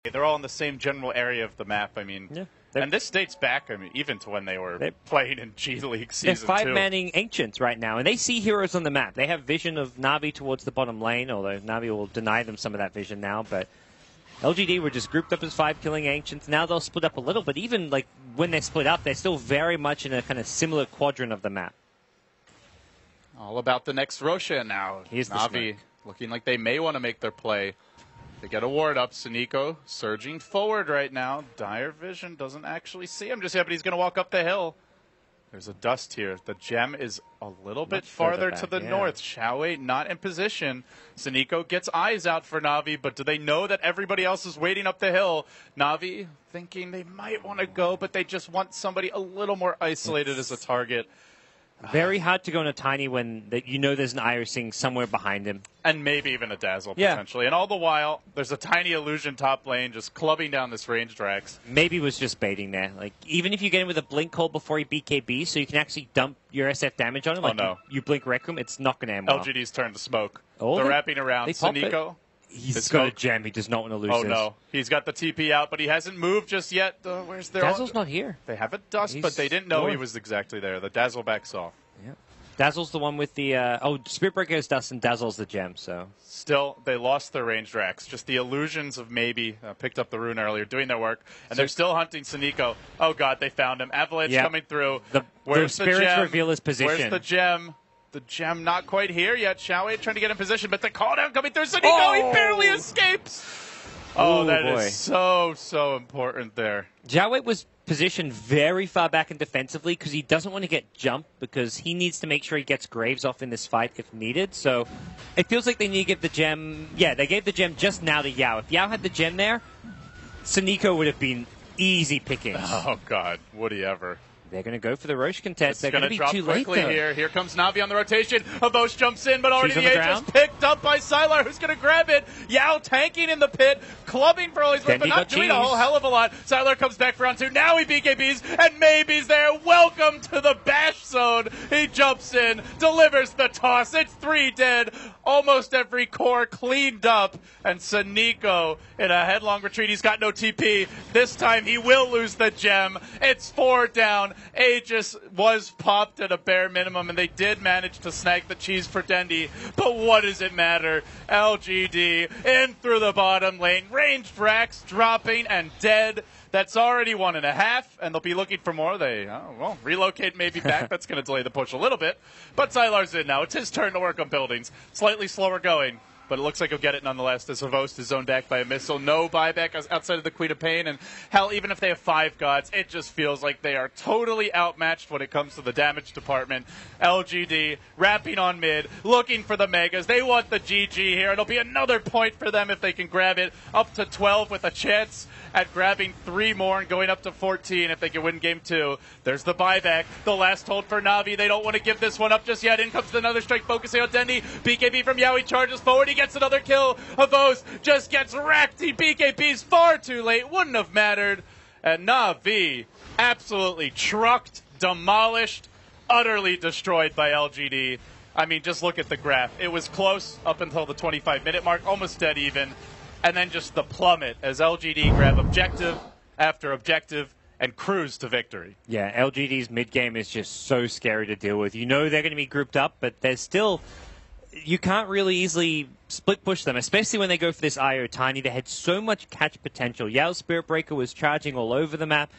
They're all in the same general area of the map. I mean, Yeah. and this dates back, I mean, even to when they were playing in G League Season 2. They're five-manning Ancients right now, and they see heroes on the map. They have vision of Na'Vi towards the bottom lane, although Na'Vi will deny them some of that vision now. But LGD were just grouped up as 5 killing Ancients. Now they'll split up a little, but even like when they're split up, they're still very much in a kind of similar quadrant of the map. All about the next Roshan now. Here's the Na'Vi looking like they may want to make their play. They get a ward up. Suniko surging forward right now. Dire Vision doesn't actually see him just yet, but he's going to walk up the hill. There's a dust here. The gem is a little bit farther to the north. Xiaowei not in position. Suniko gets eyes out for Na'Vi, but do they know that everybody else is waiting up the hill? Na'Vi thinking they might want to go, but they just want somebody a little more isolated as a target. Very hard to go in a tiny when you know there's an Irising somewhere behind him. And maybe even a Dazzle, potentially. And all the while, there's a tiny Illusion top lane just clubbing down this ranged Drax. Maybe was just baiting there. Like, even if you get him with a Blink Hole before he BKB, so you can actually dump your SF damage on him, like you Blink Rec Room, it's not going to end well. LGD's turn to smoke. Oh, they're wrapping around. Suniko. He's got a gem. He does not want to lose this. Oh, no. He's got the TP out, but he hasn't moved just yet. Where's their Dazzle's not here. They have a dust, but they didn't know he was exactly there. The Dazzle backs off. Yeah. Dazzle's the one with the... Spirit Breaker is dust and Dazzle's the gem, so... Still, they lost their ranged Drax. Just the illusions of maybe picked up the rune earlier, doing their work. And they're still hunting Suniko. Oh, God, they found him. Avalanche coming through. Where's the gem? Reveal his position. Where's the gem? The gem not quite here yet. Xiaowei trying to get in position, but the call down coming through Suniko. He barely escapes. Oh, that is so important there. Xiaowei was positioned very far back and defensively because he doesn't want to get jumped because he needs to make sure he gets Graves off in this fight if needed. So it feels like they need to give the gem... Yeah, they gave the gem just now to Yao. If Yao had the gem there, Suniko would have been easy pickings. Oh, God. Would he ever? They're going to go for the Roche contest. They're going to be drop too quickly late, here. Here comes Na'Vi on the rotation. Avos jumps in, but already the Aegis ground. picked up by Sylar, who's going to grab it. Yao tanking in the pit, clubbing for all he's worth, but not doing a whole hell of a lot. Sylar comes back for round 2. Now he BKBs, and maybe's there. Welcome to the bash zone. He jumps in, delivers the toss. It's 3 dead. Almost every core cleaned up. And Suniko in a headlong retreat. He's got no TP. This time he will lose the gem. It's 4 down. Aegis was popped at a bare minimum, and they did manage to snag the cheese for Dendi. But what does it matter? LGD in through the bottom lane. Ranged Rax dropping and dead. That's already 1.5, and they'll be looking for more. They, relocate maybe back. That's going to delay the push a little bit. But Sylar's in now. It's his turn to work on buildings. Slightly slower going, but it looks like he'll get it nonetheless. As Havost is zoned back by a missile. No buyback outside of the Queen of Pain. And hell, even if they have 5 gods, it just feels like they are totally outmatched when it comes to the damage department. LGD wrapping on mid, looking for the Megas. They want the GG here. It'll be another point for them if they can grab it up to 12 with a chance at grabbing 3 more and going up to 14 if they can win game 2. There's the buyback. The last hold for Na'Vi. They don't want to give this one up just yet. In comes another strike focusing on Dendi. BKB from Yao. He charges forward. He gets another kill. Havos just gets wrecked. He BKB's far too late. Wouldn't have mattered. And Na'Vi absolutely trucked, demolished, utterly destroyed by LGD. I mean, just look at the graph. It was close up until the 25-minute mark, almost dead even. And then just the plummet as LGD grab objective after objective and cruise to victory. Yeah, LGD's mid-game is just so scary to deal with. You know they're going to be grouped up, but there's still... You can't really easily split push them, especially when they go for this IO Tiny. They had so much catch potential. Yao's Spirit Breaker was charging all over the map.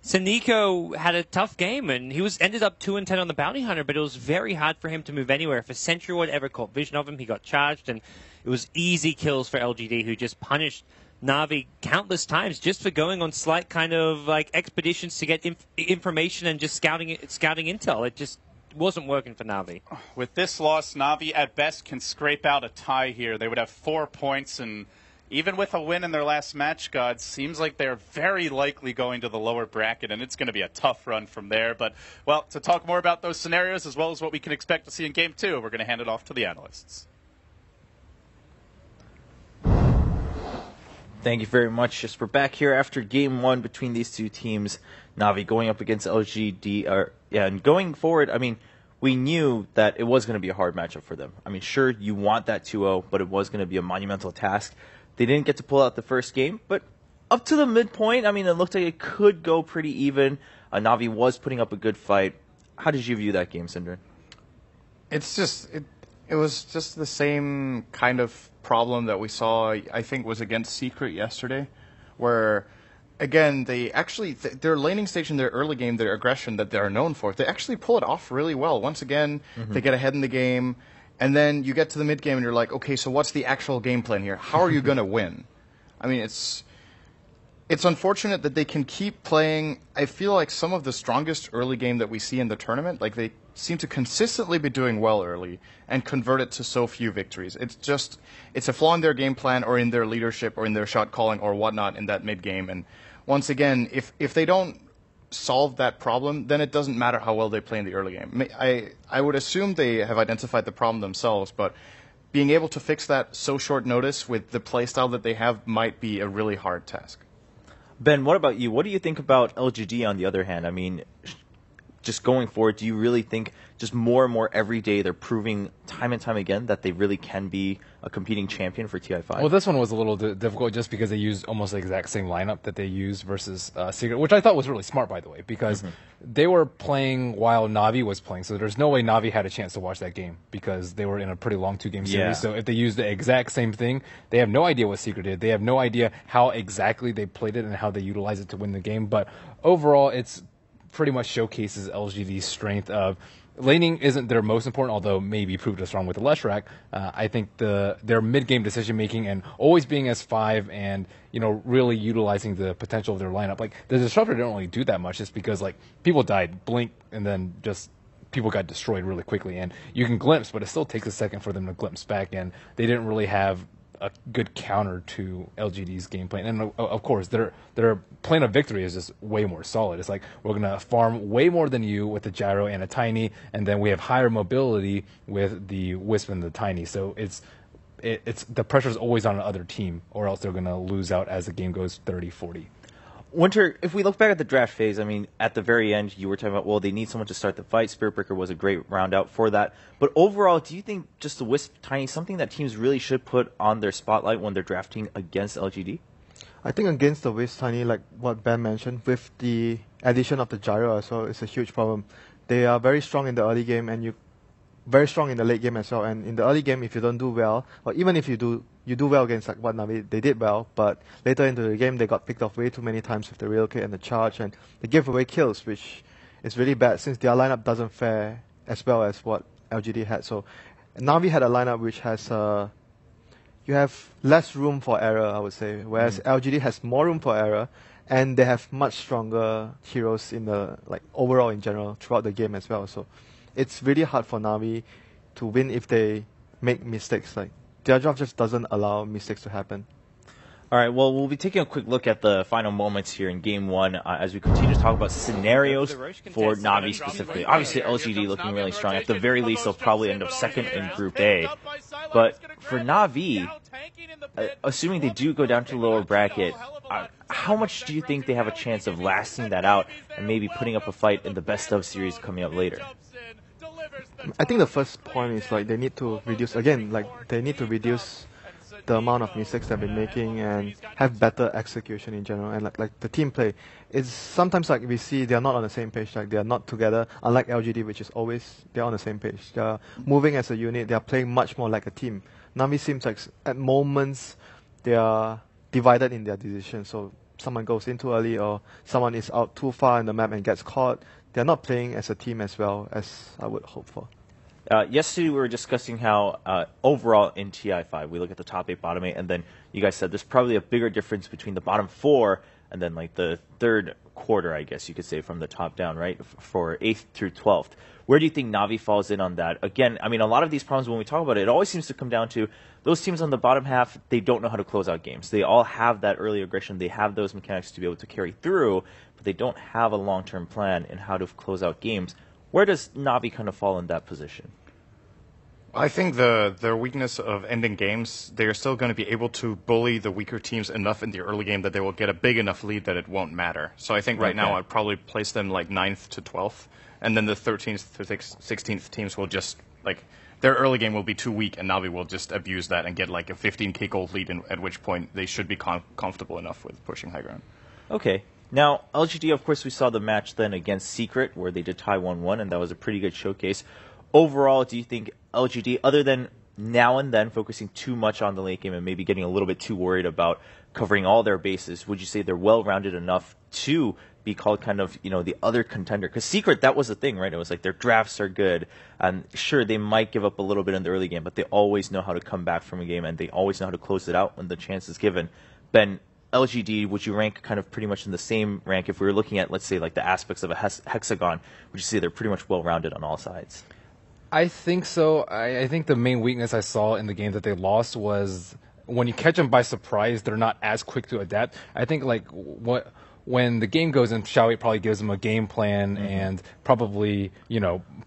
Suniko had a tough game, and he ended up 2-10 on the Bounty Hunter, but it was very hard for him to move anywhere. If a Sentry Ward ever caught vision of him, he got charged, and it was easy kills for LGD, who just punished Na'Vi countless times just for going on slight kind of like expeditions to get information and just scouting intel. It just wasn't working for Na'Vi. With this loss, Na'Vi at best can scrape out a tie here. They would have 4 points, and even with a win in their last match, God, seems like they're very likely going to the lower bracket, and it's going to be a tough run from there. But, well, to talk more about those scenarios as well as what we can expect to see in Game 2, we're going to hand it off to the analysts. Thank you very much. Just we're back here after Game 1 between these two teams. Na'Vi going up against LGD. And going forward, I mean, we knew that it was going to be a hard matchup for them. I mean, sure, you want that 2-0, but it was going to be a monumental task. They didn't get to pull out the first game, but up to the midpoint. I mean, it looked like it could go pretty even. Na'Vi was putting up a good fight. How did you view that game, Syndrin? It was just the same kind of problem that we saw, I think, was against Secret yesterday, where, again, their laning station, their early game, their aggression that they're known for, they actually pull it off really well. Once again, they get ahead in the game, and then you get to the mid game and you're like, okay, so what's the actual game plan here? How are you going to win? I mean, it's unfortunate that they can keep playing. I feel like some of the strongest early game that we see in the tournament, like they seem to consistently be doing well early and convert it to so few victories. It's a flaw in their game plan or in their leadership or in their shot calling or whatnot in that mid game. And once again, if they don't solve that problem, then it doesn't matter how well they play in the early game. I would assume they have identified the problem themselves, but being able to fix that so short notice with the playstyle that they have might be a really hard task. Ben, what about you? What do you think about LGD on the other hand? I mean, just going forward, do you really think just more and more every day they're proving time and time again that they really can be a competing champion for TI5? Well, this one was a little difficult just because they used almost the exact same lineup that they used versus Secret, which I thought was really smart, by the way, because they were playing while Na'Vi was playing, so there's no way Na'Vi had a chance to watch that game because they were in a pretty long 2-game series. Yeah. So if they used the exact same thing, they have no idea what Secret did. They have no idea how exactly they played it and how they utilized it to win the game. But overall, it's pretty much showcases LGD's strength of laning isn't their most important, although maybe proved us wrong with the Leshrac. I think their mid-game decision-making and always being S5 and, really utilizing the potential of their lineup. Like, the Disruptor didn't really do that much just because, people died, blink, and then just people got destroyed really quickly. And you can glimpse, but it still takes a second for them to glimpse back, and they didn't really have a good counter to LGD's gameplay. And of course, their plan of victory is just way more solid. It's like, we're going to farm way more than you with the Gyro and a Tiny, and then we have higher mobility with the Wisp and the Tiny. So it's the pressure is always on the other team, or else they're going to lose out as the game goes 30-40. Winter, if we look back at the draft phase, I mean, at the very end, you were talking about, well, they need someone to start the fight. Spiritbreaker was a great round out for that. But overall, do you think just the Wisp Tiny something that teams really should put on their spotlight when they're drafting against LGD? I think against the Wisp Tiny, like what Ben mentioned, with the addition of the Gyro as well, it's a huge problem. They are very strong in the early game and very strong in the late game as well. And in the early game, if you don't do well, or even if you do well against like what Na'Vi, they did well, but later into the game, they got picked off way too many times with the relocate and the charge, and they give away kills, which is really bad since their lineup doesn't fare as well as what LGD had. So Na'Vi had a lineup which has you have less room for error, I would say, whereas LGD has more room for error, and they have much stronger heroes in the overall in general throughout the game as well. So it's really hard for Na'Vi to win if they make mistakes. Like, their draft just doesn't allow mistakes to happen. All right, well, we'll be taking a quick look at the final moments here in Game 1 as we continue to talk about scenarios for Na'Vi specifically. Obviously, LGD looking really strong. At the very least, they'll probably end up second in Group A. But for Na'Vi, assuming they do go down to the lower bracket, how much do you think they have a chance of lasting that out and maybe putting up a fight in the best-of series coming up later? I think the first point is they need to reduce the amount of mistakes they've been making and have better execution in general, and like the team play. It's sometimes we see they're not on the same page, they are not together, unlike LGD, which is always they're on the same page. They're moving as a unit, they're playing much more like a team. Na'Vi seems like at moments they are divided in their decisions, so someone goes in too early or someone is out too far in the map and gets caught. They're not playing as a team as well as I would hope for. Yesterday we were discussing how overall in TI5 we look at the top 8, bottom 8, and then you guys said there's probably a bigger difference between the bottom 4 and then the third quarter, I guess you could say, from the top down, right, for 8th through 12th. Where do you think Na'Vi falls in on that? Again, I mean, a lot of these problems when we talk about it, it always seems to come down to those teams on the bottom half, they don't know how to close out games. They all have that early aggression. They have those mechanics to be able to carry through, but they don't have a long-term plan in how to close out games. Where does Na'Vi kind of fall in that position? I think their weakness of ending games, they are still going to be able to bully the weaker teams enough in the early game that they will get a big enough lead that it won't matter. So I think right now I'd probably place them 9th to 12th, and then the 13th to 16th teams will just their early game will be too weak, and Navi will just abuse that and get like a 15k gold lead, at which point they should be comfortable enough with pushing high ground. Okay. Now, LGD, of course, we saw the match then against Secret, where they did tie 1-1, and that was a pretty good showcase. Overall, do you think LGD, other than now and then focusing too much on the late game and maybe getting a little bit too worried about covering all their bases, would you say they're well-rounded enough to be called kind of, the other contender? Because Secret, that was the thing, right? It was like their drafts are good, and sure, they might give up a little bit in the early game, but they always know how to come back from a game, and they always know how to close it out when the chance is given. Ben, LGD, would you rank kind of pretty much in the same rank if we were looking at, let's say, like the aspects of a hexagon? Would you say they're pretty much well-rounded on all sides? I think so. I think the main weakness I saw in the game that they lost was when you catch them by surprise, they're not as quick to adapt. I think when the game goes in, Xiao Wei probably gives them a game plan and probably,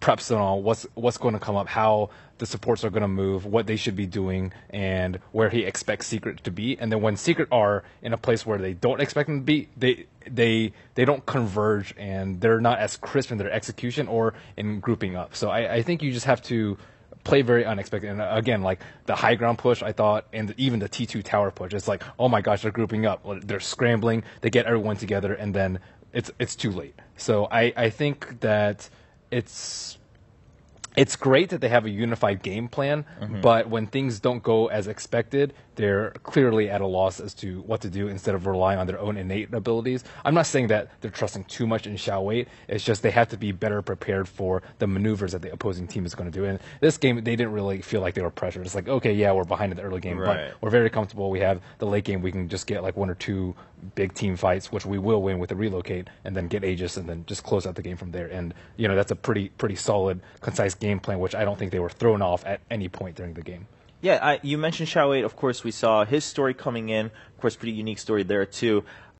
preps them on what's going to come up, how the supports are going to move, what they should be doing, and where he expects Secret to be. And then when Secret are in a place where they don't expect them to be, they don't converge, and they're not as crisp in their execution or in grouping up. So I think you just have to play very unexpected. And again, like the high ground push, I thought, and even the T2 tower push, it's like, oh my gosh, they're grouping up. They're scrambling. They get everyone together, and then it's too late. So I think that it's great that they have a unified game plan, but when things don't go as expected, they're clearly at a loss as to what to do instead of relying on their own innate abilities. I'm not saying that they're trusting too much in Xiao Wei. It's just they have to be better prepared for the maneuvers that the opposing team is going to do. And this game, they didn't really feel like they were pressured. It's like, okay, yeah, we're behind in the early game, but we're very comfortable. We have the late game. We can just get like one or two big team fights, which we will win with a relocate, and then get Aegis, and then just close out the game from there. And, that's a pretty solid, concise game plan, which I don't think they were thrown off at any point during the game. Yeah, you mentioned Xiao Wei. Of course, we saw his story coming in. Of course, pretty unique story there, too.